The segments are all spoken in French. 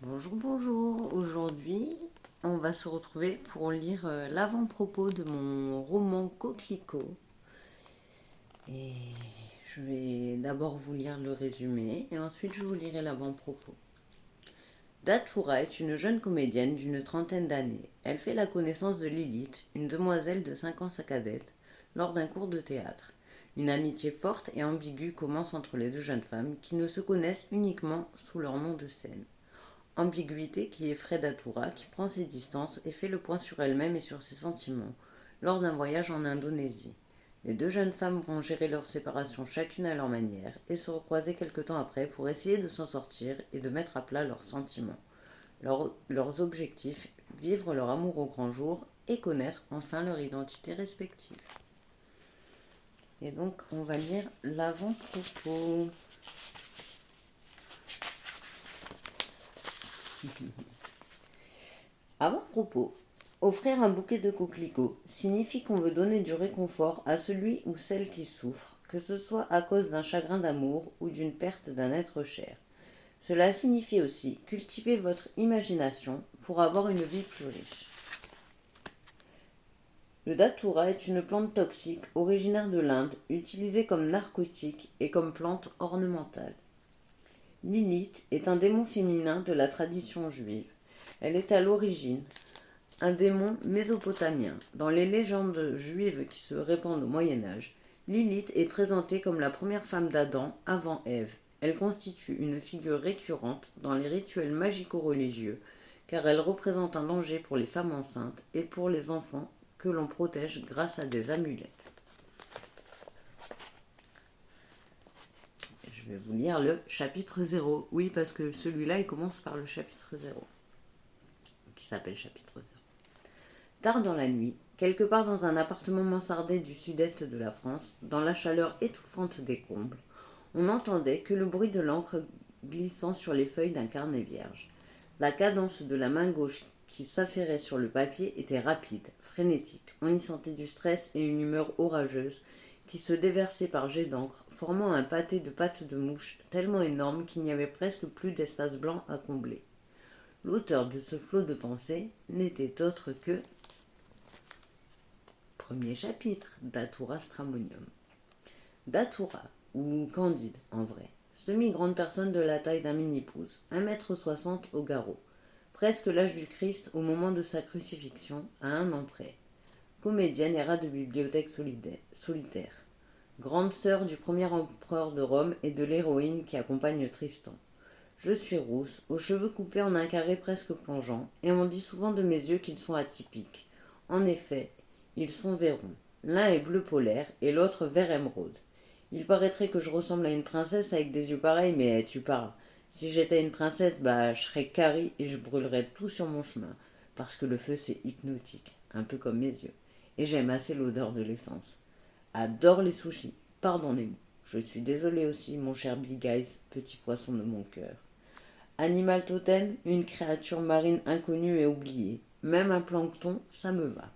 Bonjour, bonjour. Aujourd'hui, on va se retrouver pour lire l'avant-propos de mon roman Coquelicot. Et je vais d'abord vous lire le résumé et ensuite je vous lirai l'avant-propos. Datura est une jeune comédienne d'une trentaine d'années. Elle fait la connaissance de Lilith, une demoiselle de 5 ans sa cadette, lors d'un cours de théâtre. Une amitié forte et ambiguë commence entre les deux jeunes femmes qui ne se connaissent uniquement sous leur nom de scène. Ambiguïté qui effraie Datura, qui prend ses distances et fait le point sur elle-même et sur ses sentiments, lors d'un voyage en Indonésie. Les deux jeunes femmes vont gérer leur séparation chacune à leur manière et se recroiser quelque temps après pour essayer de s'en sortir et de mettre à plat leurs sentiments. Leurs objectifs, vivre leur amour au grand jour et connaître enfin leur identité respective. Et donc on va lire l'avant-propos. Avant-propos. Offrir un bouquet de coquelicots signifie qu'on veut donner du réconfort à celui ou celle qui souffre, que ce soit à cause d'un chagrin d'amour ou d'une perte d'un être cher. Cela signifie aussi cultiver votre imagination pour avoir une vie plus riche. Le datura est une plante toxique originaire de l'Inde, utilisée comme narcotique et comme plante ornementale. Lilith est un démon féminin de la tradition juive. Elle est à l'origine un démon mésopotamien. Dans les légendes juives qui se répandent au Moyen Âge, Lilith est présentée comme la première femme d'Adam avant Ève. Elle constitue une figure récurrente dans les rituels magico-religieux car elle représente un danger pour les femmes enceintes et pour les enfants que l'on protège grâce à des amulettes. Je vais vous lire le chapitre 0. Oui, parce que celui-là, il commence par le chapitre 0, qui s'appelle chapitre 0. Tard dans la nuit, quelque part dans un appartement mansardé du sud-est de la France, dans la chaleur étouffante des combles, on n'entendait que le bruit de l'encre glissant sur les feuilles d'un carnet vierge. La cadence de la main gauche qui s'affairait sur le papier était rapide, frénétique. On y sentait du stress et une humeur orageuse qui se déversaient par jets d'encre, formant un pâté de pattes de mouche tellement énorme qu'il n'y avait presque plus d'espace blanc à combler. L'auteur de ce flot de pensées n'était autre que Premier chapitre, Datura Stramonium. Datura, ou Candide en vrai, semi-grande personne de la taille d'un mini-pouce, 1,60 m au garrot, presque l'âge du Christ au moment de sa crucifixion, à 1 an près. Comédienne et rat de bibliothèque solitaire. Grande sœur du premier empereur de Rome et de l'héroïne qui accompagne Tristan. Je suis rousse, aux cheveux coupés en un carré presque plongeant, et on dit souvent de mes yeux qu'ils sont atypiques. En effet, ils sont verrons. L'un est bleu polaire et l'autre vert émeraude. Il paraîtrait que je ressemble à une princesse avec des yeux pareils, mais tu parles. Si j'étais une princesse, je serais Carrie et je brûlerais tout sur mon chemin, parce que le feu c'est hypnotique, un peu comme mes yeux. Et j'aime assez l'odeur de l'essence. Adore les sushis, pardonnez-moi. Je suis désolée aussi, mon cher Big Eyes, petit poisson de mon cœur. Animal totem, une créature marine inconnue et oubliée. Même un plancton, ça me va.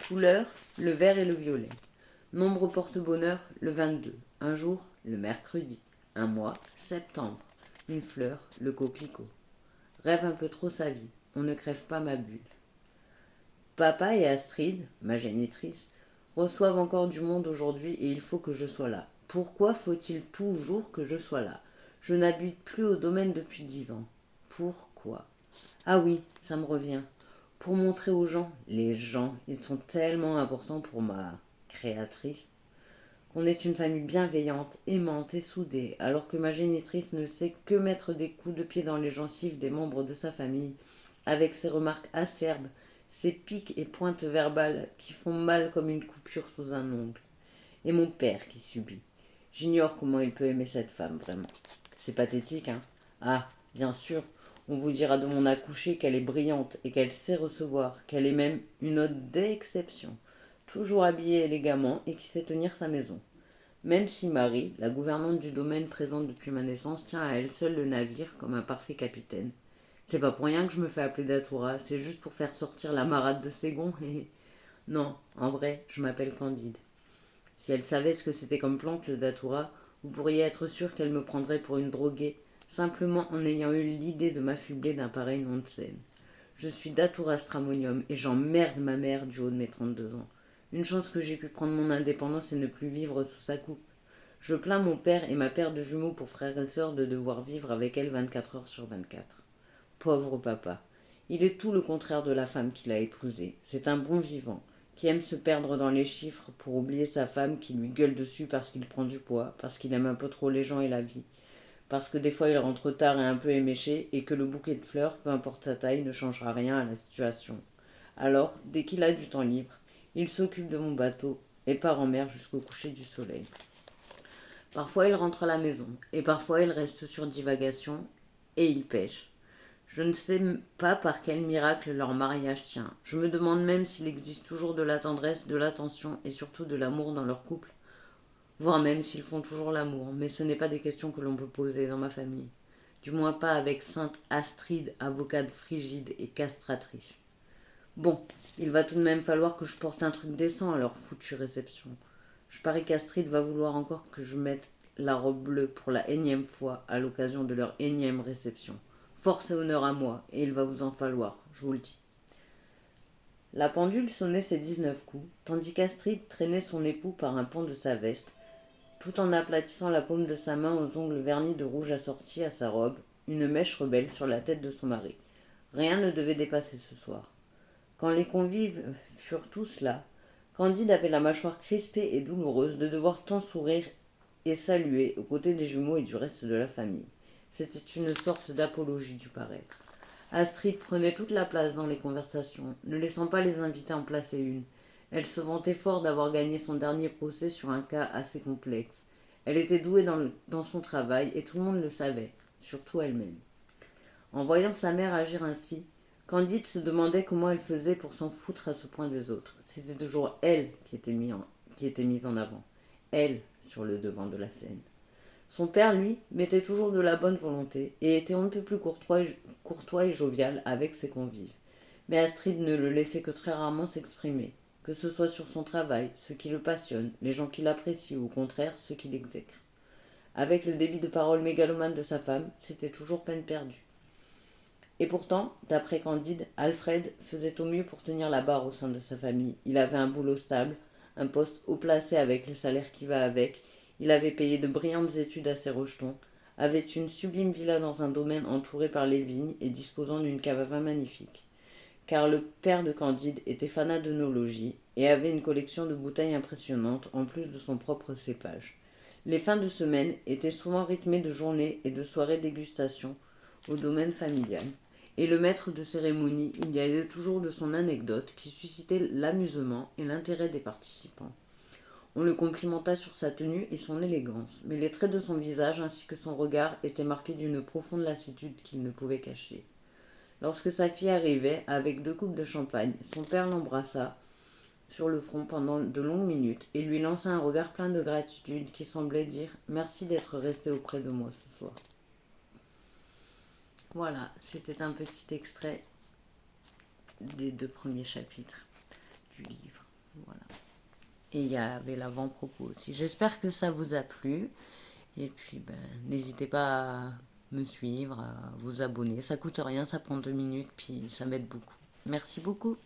Couleur, le vert et le violet. Nombre porte-bonheur, le 22. Un jour, le mercredi. Un mois, septembre. Une fleur, le coquelicot. Rêve un peu trop sa vie. On ne crève pas ma bulle. Papa et Astrid, ma génitrice, reçoivent encore du monde aujourd'hui et il faut que je sois là. Pourquoi faut-il toujours que je sois là? Je n'habite plus au domaine depuis 10 ans. Pourquoi? Ah oui, ça me revient. Pour montrer aux gens, les gens, ils sont tellement importants pour ma créatrice, qu'on est une famille bienveillante, aimante et soudée, alors que ma génitrice ne sait que mettre des coups de pied dans les gencives des membres de sa famille, avec ses remarques acerbes, ses piques et pointes verbales qui font mal comme une coupure sous un ongle. Et mon père qui subit. J'ignore comment il peut aimer cette femme, vraiment. C'est pathétique, hein? Ah, bien sûr, on vous dira de mon accouchée qu'elle est brillante et qu'elle sait recevoir, qu'elle est même une hôte d'exception, toujours habillée élégamment et qui sait tenir sa maison. Même si Marie, la gouvernante du domaine présente depuis ma naissance, tient à elle seule le navire comme un parfait capitaine. C'est pas pour rien que je me fais appeler Datura, c'est juste pour faire sortir la marade de Ségon et... Non, en vrai, je m'appelle Candide. Si elle savait ce que c'était comme plante, le datura, vous pourriez être sûr qu'elle me prendrait pour une droguée, simplement en ayant eu l'idée de m'affubler d'un pareil nom de scène. Je suis Datura Stramonium et j'emmerde ma mère du haut de mes 32 ans. Une chance que j'ai pu prendre mon indépendance et ne plus vivre sous sa coupe. Je plains mon père et ma paire de jumeaux pour frères et sœurs de devoir vivre avec elle 24 heures sur 24. Pauvre papa. Il est tout le contraire de la femme qu'il a épousée. C'est un bon vivant, qui aime se perdre dans les chiffres pour oublier sa femme qui lui gueule dessus parce qu'il prend du poids, parce qu'il aime un peu trop les gens et la vie, parce que des fois il rentre tard et un peu éméché et que le bouquet de fleurs, peu importe sa taille, ne changera rien à la situation. Alors, dès qu'il a du temps libre, il s'occupe de mon bateau et part en mer jusqu'au coucher du soleil. Parfois il rentre à la maison, et parfois il reste sur divagation, et il pêche. Je ne sais pas par quel miracle leur mariage tient. Je me demande même s'il existe toujours de la tendresse, de l'attention et surtout de l'amour dans leur couple. Voire même s'ils font toujours l'amour, mais ce n'est pas des questions que l'on peut poser dans ma famille. Du moins pas avec Sainte Astrid, avocate frigide et castratrice. Bon, il va tout de même falloir que je porte un truc décent à leur foutue réception. Je parie qu'Astrid va vouloir encore que je mette la robe bleue pour la énième fois à l'occasion de leur énième réception. Force et honneur à moi, et il va vous en falloir, je vous le dis. La pendule sonnait ses 19 coups, tandis qu'Astrid traînait son époux par un pan de sa veste, tout en aplatissant la paume de sa main aux ongles vernis de rouge assortis à sa robe, une mèche rebelle sur la tête de son mari. Rien ne devait dépasser ce soir. Quand les convives furent tous là, Candide avait la mâchoire crispée et douloureuse de devoir tant sourire et saluer aux côtés des jumeaux et du reste de la famille. C'était une sorte d'apologie du paraître. Astrid prenait toute la place dans les conversations, ne laissant pas les invités en placer une. Elle se vantait fort d'avoir gagné son dernier procès sur un cas assez complexe. Elle était douée dans son travail et tout le monde le savait, surtout elle-même. En voyant sa mère agir ainsi, Candide se demandait comment elle faisait pour s'en foutre à ce point des autres. C'était toujours elle qui était mise en avant. Elle, sur le devant de la scène. Son père, lui, mettait toujours de la bonne volonté et était on ne peut plus courtois et jovial avec ses convives. Mais Astrid ne le laissait que très rarement s'exprimer, que ce soit sur son travail, ce qui le passionne, les gens qui l'apprécient ou au contraire ceux qui l'exècrent. Avec le débit de parole mégalomane de sa femme, c'était toujours peine perdue. Et pourtant, d'après Candide, Alfred faisait au mieux pour tenir la barre au sein de sa famille. Il avait un boulot stable, un poste haut placé avec le salaire qui va avec, il avait payé de brillantes études à ses rejetons, avait une sublime villa dans un domaine entouré par les vignes et disposant d'une cave à vin magnifique. Car le père de Candide était fanat d'œnologie et avait une collection de bouteilles impressionnantes en plus de son propre cépage. Les fins de semaine étaient souvent rythmées de journées et de soirées dégustation au domaine familial. Et le maître de cérémonie, il y allait toujours de son anecdote qui suscitait l'amusement et l'intérêt des participants. On le complimenta sur sa tenue et son élégance, mais les traits de son visage ainsi que son regard étaient marqués d'une profonde lassitude qu'il ne pouvait cacher. Lorsque sa fille arrivait, avec 2 coupes de champagne, son père l'embrassa sur le front pendant de longues minutes et lui lança un regard plein de gratitude qui semblait dire « Merci d'être resté auprès de moi ce soir ». Voilà, c'était un petit extrait des 2 premiers chapitres du livre. Voilà. Et il y avait l'avant-propos aussi. J'espère que ça vous a plu. Et puis, n'hésitez pas à me suivre, à vous abonner. Ça coûte rien, ça prend 2 minutes, puis ça m'aide beaucoup. Merci beaucoup.